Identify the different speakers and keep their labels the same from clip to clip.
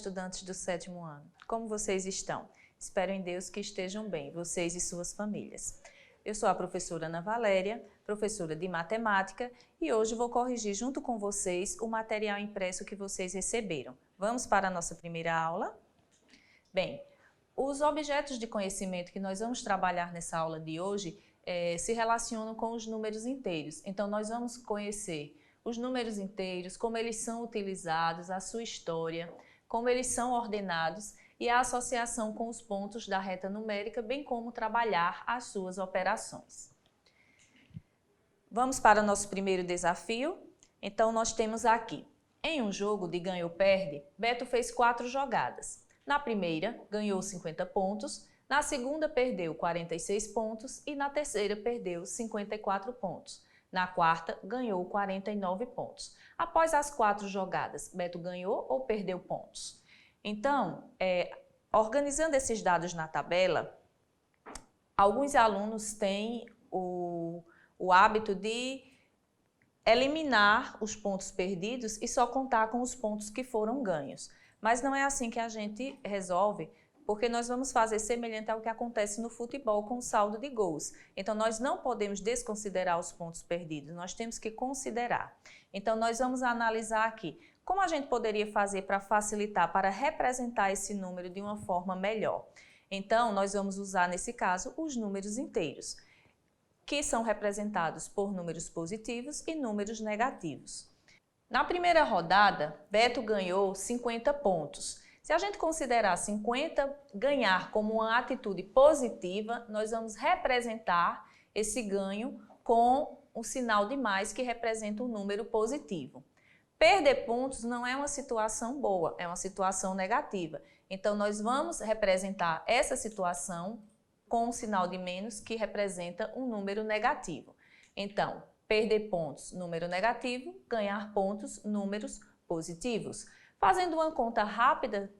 Speaker 1: estudantes do 7º ano. Como vocês estão? Espero em Deus que estejam bem, vocês e suas famílias. Eu sou a professora Ana Valéria, professora de matemática, e hoje vou corrigir junto com vocês o material impresso que vocês receberam. Vamos para a nossa primeira aula? Bem, os objetos de conhecimento que nós vamos trabalhar nessa aula de hoje se relacionam com os números inteiros. Então, nós vamos conhecer os números inteiros, como eles são utilizados, a sua história, como eles são ordenados e a associação com os pontos da reta numérica, bem como trabalhar as suas operações. Vamos para o nosso primeiro desafio. Então, nós temos aqui, em um jogo de ganha ou perde, Beto fez 4 jogadas. Na primeira, ganhou 50 pontos, na segunda, perdeu 46 pontos e na terceira, perdeu 54 pontos. Na quarta, ganhou 49 pontos. Após as 4 jogadas, Beto ganhou ou perdeu pontos? Então, organizando esses dados na tabela, alguns alunos têm o hábito de eliminar os pontos perdidos e só contar com os pontos que foram ganhos. Mas não é assim que a gente resolve, porque nós vamos fazer semelhante ao que acontece no futebol com o saldo de gols. Então, nós não podemos desconsiderar os pontos perdidos, nós temos que considerar. Então, nós vamos analisar aqui como a gente poderia fazer para facilitar, para representar esse número de uma forma melhor. Então, nós vamos usar, nesse caso, os números inteiros, que são representados por números positivos e números negativos. Na primeira rodada, Beto ganhou 50 pontos. Se a gente considerar 50 ganhar como uma atitude positiva, nós vamos representar esse ganho com o sinal de mais, que representa um número positivo. Perder pontos não é uma situação boa, é uma situação negativa. Então, nós vamos representar essa situação com um sinal de menos, que representa um número negativo. Então, perder pontos, número negativo, ganhar pontos, números positivos. Fazendo uma conta rápida,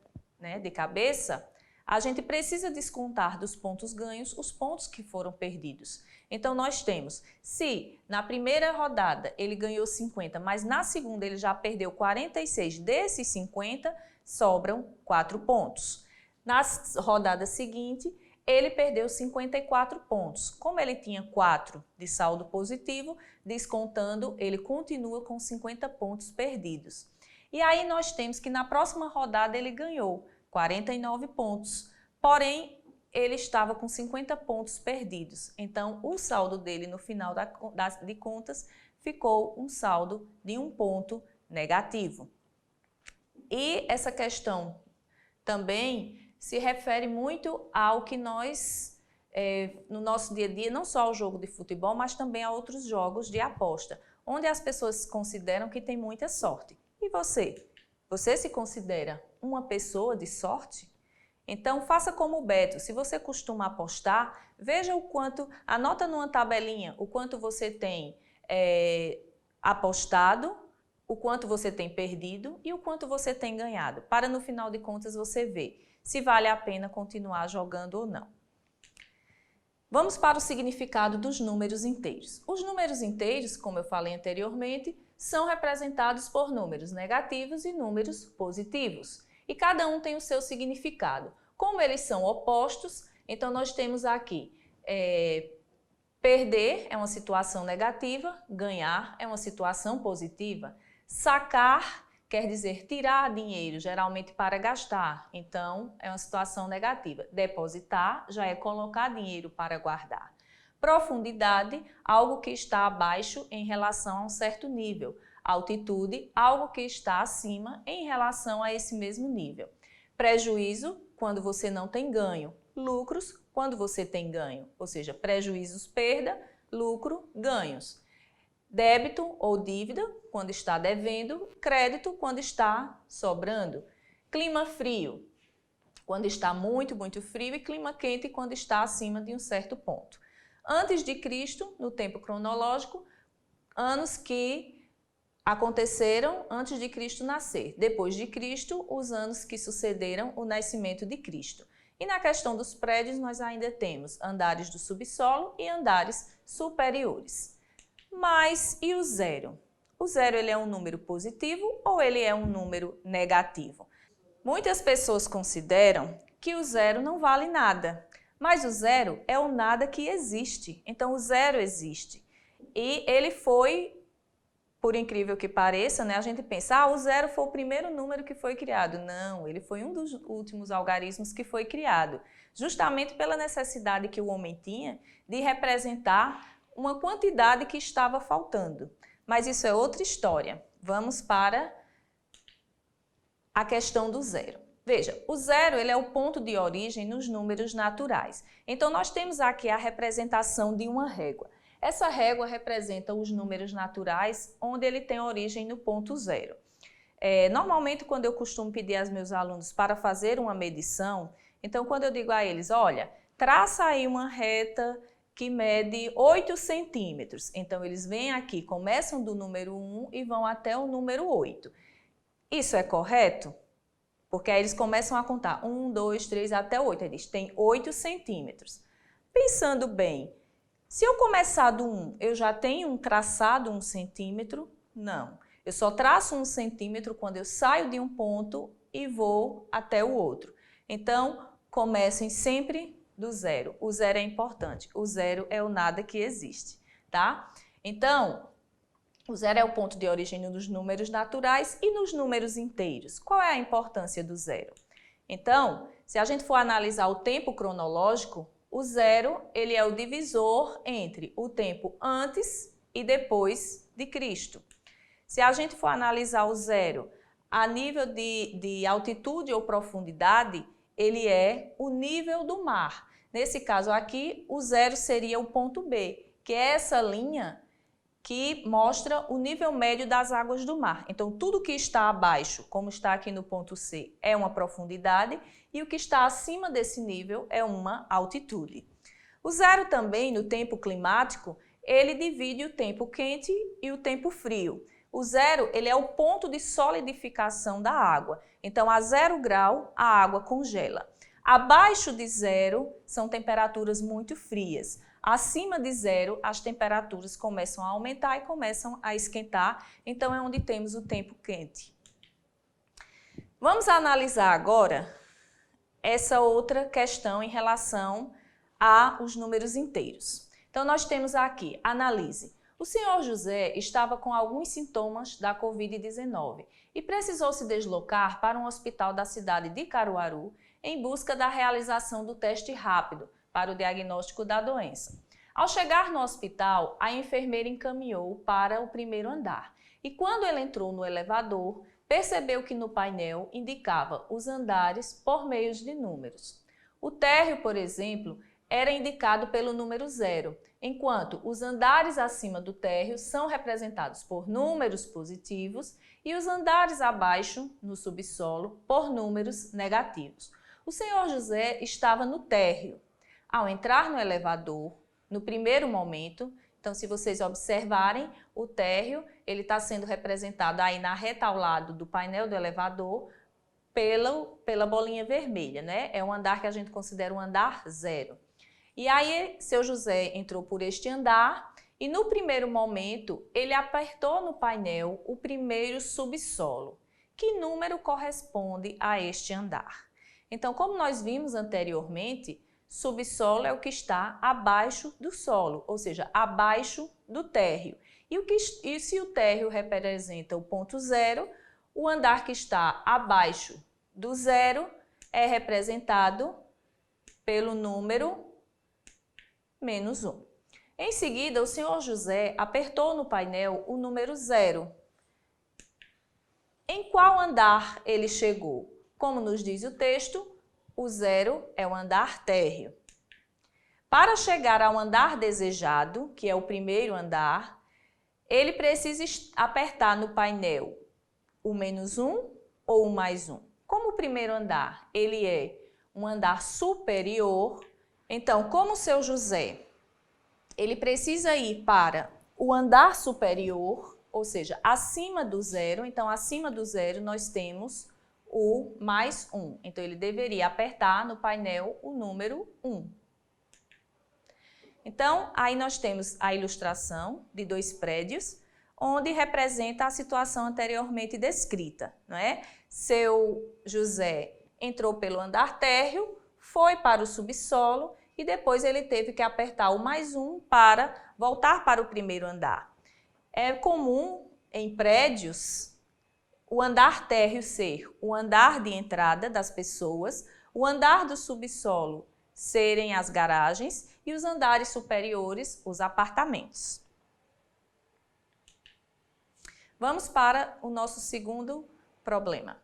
Speaker 1: de cabeça, a gente precisa descontar dos pontos ganhos os pontos que foram perdidos. Então, nós temos, se na primeira rodada ele ganhou 50, mas na segunda ele já perdeu 46 desses 50, sobram 4 pontos. Na rodada seguinte, ele perdeu 54 pontos. Como ele tinha 4 de saldo positivo, descontando, ele continua com 50 pontos perdidos. E aí nós temos que na próxima rodada ele ganhou 49 pontos, porém ele estava com 50 pontos perdidos. Então o saldo dele no final de contas ficou um saldo de 1 ponto negativo. E essa questão também se refere muito ao que nós, no nosso dia a dia, não só ao jogo de futebol, mas também a outros jogos de aposta, onde as pessoas consideram que tem muita sorte. E você? Você se considera uma pessoa de sorte? Então, faça como o Beto. Se você costuma apostar, veja o quanto, anota numa tabelinha o quanto você tem apostado, o quanto você tem perdido e o quanto você tem ganhado, para no final de contas você ver se vale a pena continuar jogando ou não. Vamos para o significado dos números inteiros. Os números inteiros, como eu falei anteriormente, são representados por números negativos e números positivos. E cada um tem o seu significado. Como eles são opostos, então nós temos aqui, perder é uma situação negativa, ganhar é uma situação positiva. Sacar quer dizer tirar dinheiro, geralmente para gastar, então é uma situação negativa. Depositar já é colocar dinheiro para guardar. Profundidade, algo que está abaixo em relação a um certo nível. Altitude, algo que está acima em relação a esse mesmo nível. Prejuízo, quando você não tem ganho. Lucros, quando você tem ganho, ou seja, prejuízos, perda, lucro, ganhos. Débito ou dívida, quando está devendo, crédito, quando está sobrando. Clima frio, quando está muito, muito frio, e clima quente, quando está acima de um certo ponto. Antes de Cristo, no tempo cronológico, anos que aconteceram antes de Cristo nascer. Depois de Cristo, os anos que sucederam o nascimento de Cristo. E na questão dos prédios, nós ainda temos andares do subsolo e andares superiores. Mas e o zero? O zero ele é um número positivo ou ele é um número negativo? Muitas pessoas consideram que o zero não vale nada, mas o zero é o nada que existe. Então, o zero existe. E ele foi, por incrível que pareça, né, a gente pensa, o zero foi o primeiro número que foi criado. Não, ele foi um dos últimos algarismos que foi criado, justamente pela necessidade que o homem tinha de representar uma quantidade que estava faltando. Mas isso é outra história. Vamos para a questão do zero. Veja, o zero ele é o ponto de origem nos números naturais. Então, nós temos aqui a representação de uma régua. Essa régua representa os números naturais, onde ele tem origem no ponto zero. Normalmente, quando eu costumo pedir aos meus alunos para fazer uma medição, então, quando eu digo a eles, olha, traça aí uma reta que mede 8 centímetros. Então, eles vêm aqui, começam do número 1 e vão até o número 8. Isso é correto? Porque aí eles começam a contar 1, 2, 3 até 8. Eles têm 8 centímetros. Pensando bem, se eu começar do 1, eu já tenho um traçado 1 centímetro? Não. Eu só traço 1 centímetro quando eu saio de um ponto e vou até o outro. Então, comecem sempre do zero. O zero é importante. O zero é o nada que existe, tá? Então, o zero é o ponto de origem nos números naturais e nos números inteiros. Qual é a importância do zero? Então, se a gente for analisar o tempo cronológico, o zero ele é o divisor entre o tempo antes e depois de Cristo. Se a gente for analisar o zero a nível de altitude ou profundidade, ele é o nível do mar. Nesse caso aqui, o zero seria o ponto B, que é essa linha que mostra o nível médio das águas do mar. Então, tudo que está abaixo, como está aqui no ponto C, é uma profundidade e o que está acima desse nível é uma altitude. O zero também, no tempo climático, ele divide o tempo quente e o tempo frio. O zero ele é o ponto de solidificação da água. Então, a 0 grau, a água congela. Abaixo de zero são temperaturas muito frias. Acima de zero, as temperaturas começam a aumentar e começam a esquentar. Então, é onde temos o tempo quente. Vamos analisar agora essa outra questão em relação aos números inteiros. Então, nós temos aqui, analise. O senhor José estava com alguns sintomas da Covid-19 e precisou se deslocar para um hospital da cidade de Caruaru em busca da realização do teste rápido para o diagnóstico da doença. Ao chegar no hospital, a enfermeira encaminhou para o primeiro andar e quando ele entrou no elevador, percebeu que no painel indicava os andares por meio de números. O térreo, por exemplo, era indicado pelo número 0, enquanto os andares acima do térreo são representados por números positivos e os andares abaixo, no subsolo, por números negativos. O senhor José estava no térreo. Ao entrar no elevador, no primeiro momento, então se vocês observarem, o térreo ele está sendo representado aí na reta ao lado do painel do elevador pela bolinha vermelha, né? É um andar que a gente considera um andar 0. E aí, seu José entrou por este andar e no primeiro momento ele apertou no painel o primeiro subsolo. Que número corresponde a este andar? Então, como nós vimos anteriormente, subsolo é o que está abaixo do solo, ou seja, abaixo do térreo. E se o térreo representa o ponto 0, o andar que está abaixo do 0 é representado pelo número menos 1. Em seguida, o senhor José apertou no painel o número 0. Em qual andar ele chegou? Como nos diz o texto, o 0 é o andar térreo. Para chegar ao andar desejado, que é o primeiro andar, ele precisa apertar no painel o menos 1 ou o mais 1. Como o primeiro andar ele é um andar superior, então, como o seu José, ele precisa ir para o andar superior, ou seja, acima do 0. Então, acima do 0 nós temos o mais 1. Então, ele deveria apertar no painel o número 1. Então, aí nós temos a ilustração de 2 prédios, onde representa a situação anteriormente descrita, não é? Seu José entrou pelo andar térreo, foi para o subsolo e depois ele teve que apertar o +1 para voltar para o primeiro andar. É comum em prédios o andar térreo ser o andar de entrada das pessoas, o andar do subsolo serem as garagens e os andares superiores os apartamentos. Vamos para o nosso segundo problema.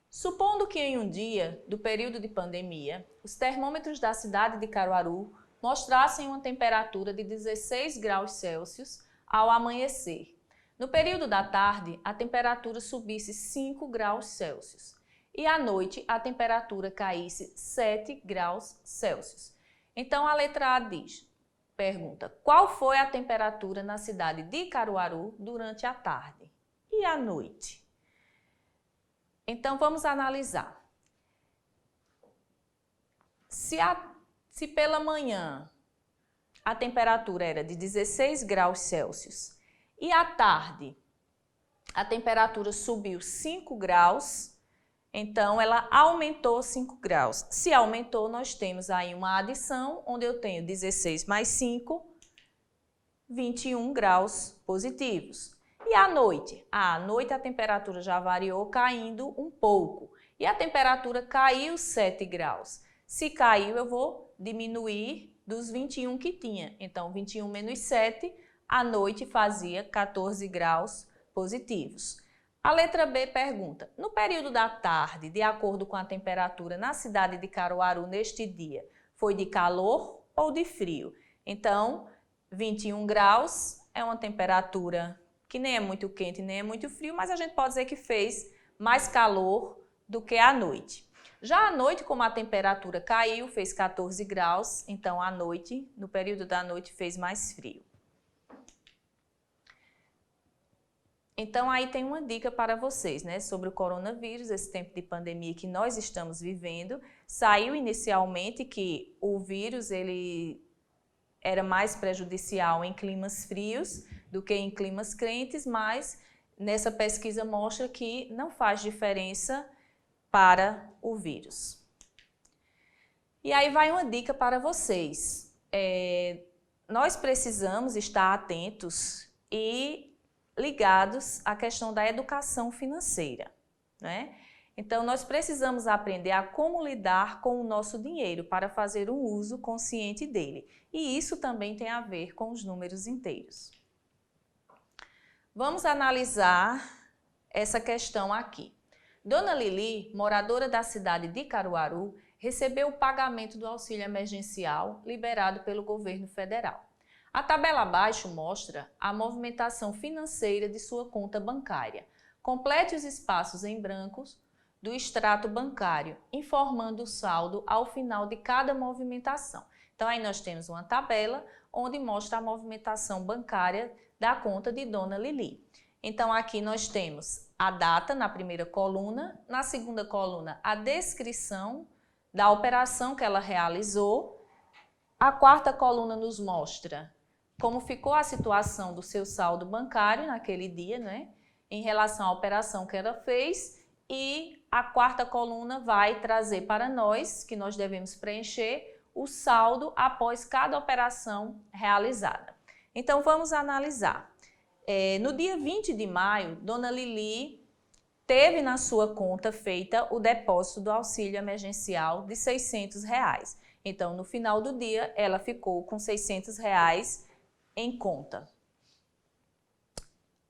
Speaker 1: Supondo que em um dia do período de pandemia, os termômetros da cidade de Caruaru mostrassem uma temperatura de 16 graus Celsius ao amanhecer. No período da tarde, a temperatura subisse 5 graus Celsius e à noite a temperatura caísse 7 graus Celsius. Então a letra A pergunta, qual foi a temperatura na cidade de Caruaru durante a tarde e à noite? Então vamos analisar. Se pela manhã a temperatura era de 16 graus Celsius e à tarde a temperatura subiu 5 graus, então ela aumentou 5 graus. Se aumentou, nós temos aí uma adição, onde eu tenho 16 mais 5, 21 graus positivos. E à noite? À noite a temperatura já variou, caindo um pouco. E a temperatura caiu 7 graus. Se caiu, eu vou diminuir dos 21 que tinha. Então, 21 menos 7, à noite fazia 14 graus positivos. A letra B pergunta, no período da tarde, de acordo com a temperatura na cidade de Caruaru neste dia, foi de calor ou de frio? Então, 21 graus é uma temperatura que nem é muito quente, nem é muito frio, mas a gente pode dizer que fez mais calor do que à noite. Já à noite, como a temperatura caiu, fez 14 graus, então à noite, no período da noite, fez mais frio. Então aí tem uma dica para vocês, né, sobre o coronavírus, esse tempo de pandemia que nós estamos vivendo. Saiu inicialmente que o vírus ele era mais prejudicial em climas frios do que em climas quentes, mas nessa pesquisa mostra que não faz diferença para o vírus. E aí vai uma dica para vocês. Nós precisamos estar atentos e ligados à questão da educação financeira, né? Então, nós precisamos aprender a como lidar com o nosso dinheiro para fazer um uso consciente dele. E isso também tem a ver com os números inteiros. Vamos analisar essa questão aqui. Dona Lili, moradora da cidade de Caruaru, recebeu o pagamento do auxílio emergencial liberado pelo governo federal. A tabela abaixo mostra a movimentação financeira de sua conta bancária. Complete os espaços em brancos do extrato bancário, informando o saldo ao final de cada movimentação. Então, aí nós temos uma tabela onde mostra a movimentação bancária da conta de Dona Lili. Então, aqui nós temos a data na primeira coluna, na segunda coluna a descrição da operação que ela realizou. A quarta coluna nos mostra como ficou a situação do seu saldo bancário naquele dia, né, em relação à operação que ela fez, e a quarta coluna vai trazer para nós, que nós devemos preencher, o saldo após cada operação realizada. Então, vamos analisar. No dia 20 de maio, Dona Lili teve na sua conta feita o depósito do auxílio emergencial de R$ 600. Então, no final do dia, ela ficou com R$ 600 em conta.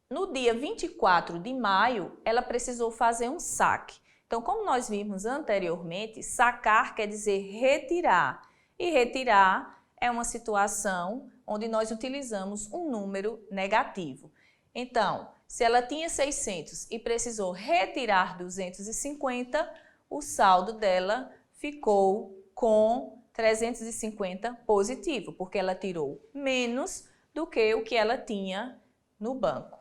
Speaker 1: No dia 24 de maio, ela precisou fazer um saque. Então, como nós vimos anteriormente, sacar quer dizer retirar. E retirar é uma situação onde nós utilizamos um número negativo. Então, se ela tinha 600 e precisou retirar 250, o saldo dela ficou com 350 positivo, porque ela tirou menos do que o que ela tinha no banco.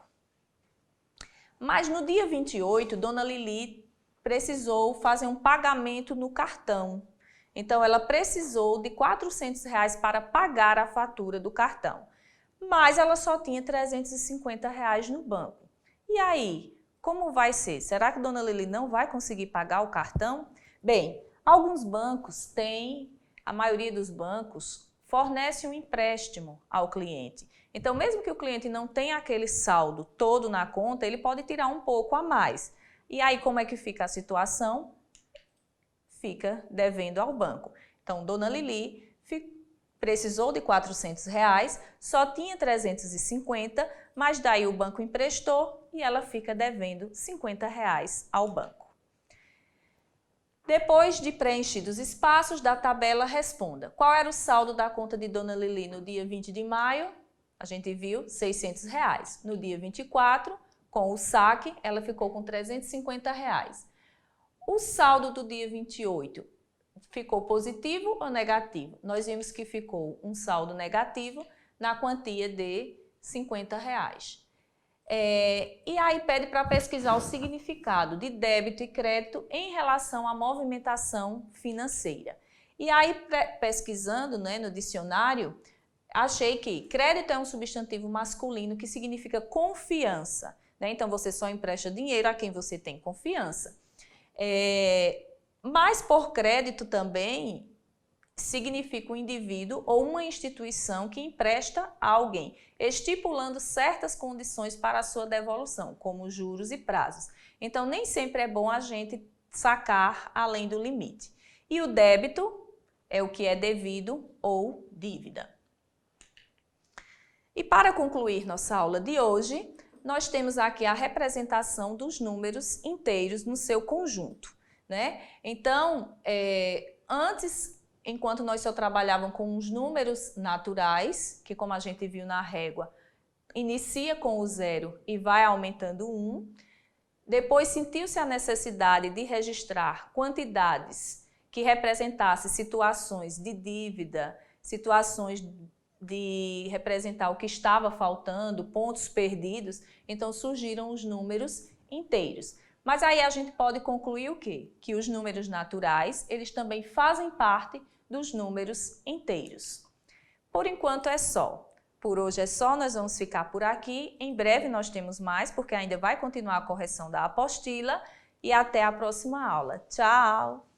Speaker 1: Mas no dia 28, Dona Lili precisou fazer um pagamento no cartão. Então, ela precisou de R$ 400 para pagar a fatura do cartão. mas ela só tinha R$350 no banco. E aí, como vai ser? Será que Dona Lili não vai conseguir pagar o cartão? Bem, alguns bancos têm, a maioria dos bancos fornece um empréstimo ao cliente. Então, mesmo que o cliente não tenha aquele saldo todo na conta, ele pode tirar um pouco a mais. E aí, como é que fica a situação? Fica devendo ao banco. Então, Dona Lili precisou de R$400, só tinha 350, mas daí o banco emprestou e ela fica devendo R$50 ao banco. Depois de preenchidos os espaços da tabela, responda. Qual era o saldo da conta de Dona Lili no dia 20 de maio? A gente viu R$600. No dia 24, com o saque, ela ficou com R$350. O saldo do dia 28 ficou positivo ou negativo? Nós vimos que ficou um saldo negativo na quantia de R$50. E aí pede para pesquisar o significado de débito e crédito em relação à movimentação financeira. E aí, pesquisando, né, no dicionário, achei que crédito é um substantivo masculino que significa confiança, né? Então, você só empresta dinheiro a quem você tem confiança. Mas por crédito também significa um indivíduo ou uma instituição que empresta a alguém, estipulando certas condições para a sua devolução, como juros e prazos. Então, nem sempre é bom a gente sacar além do limite. E o débito é o que é devido ou dívida. E para concluir nossa aula de hoje, nós temos aqui a representação dos números inteiros no seu conjunto, né? Então, antes, enquanto nós só trabalhávamos com os números naturais, que como a gente viu na régua, inicia com o 0 e vai aumentando 1. Depois sentiu-se a necessidade de registrar quantidades que representassem situações de dívida, situações de representar o que estava faltando, pontos perdidos, então surgiram os números inteiros. Mas aí a gente pode concluir o quê? Que os números naturais, eles também fazem parte dos números inteiros. Por enquanto é só. Por hoje é só, nós vamos ficar por aqui. Em breve nós temos mais, porque ainda vai continuar a correção da apostila. E até a próxima aula. Tchau!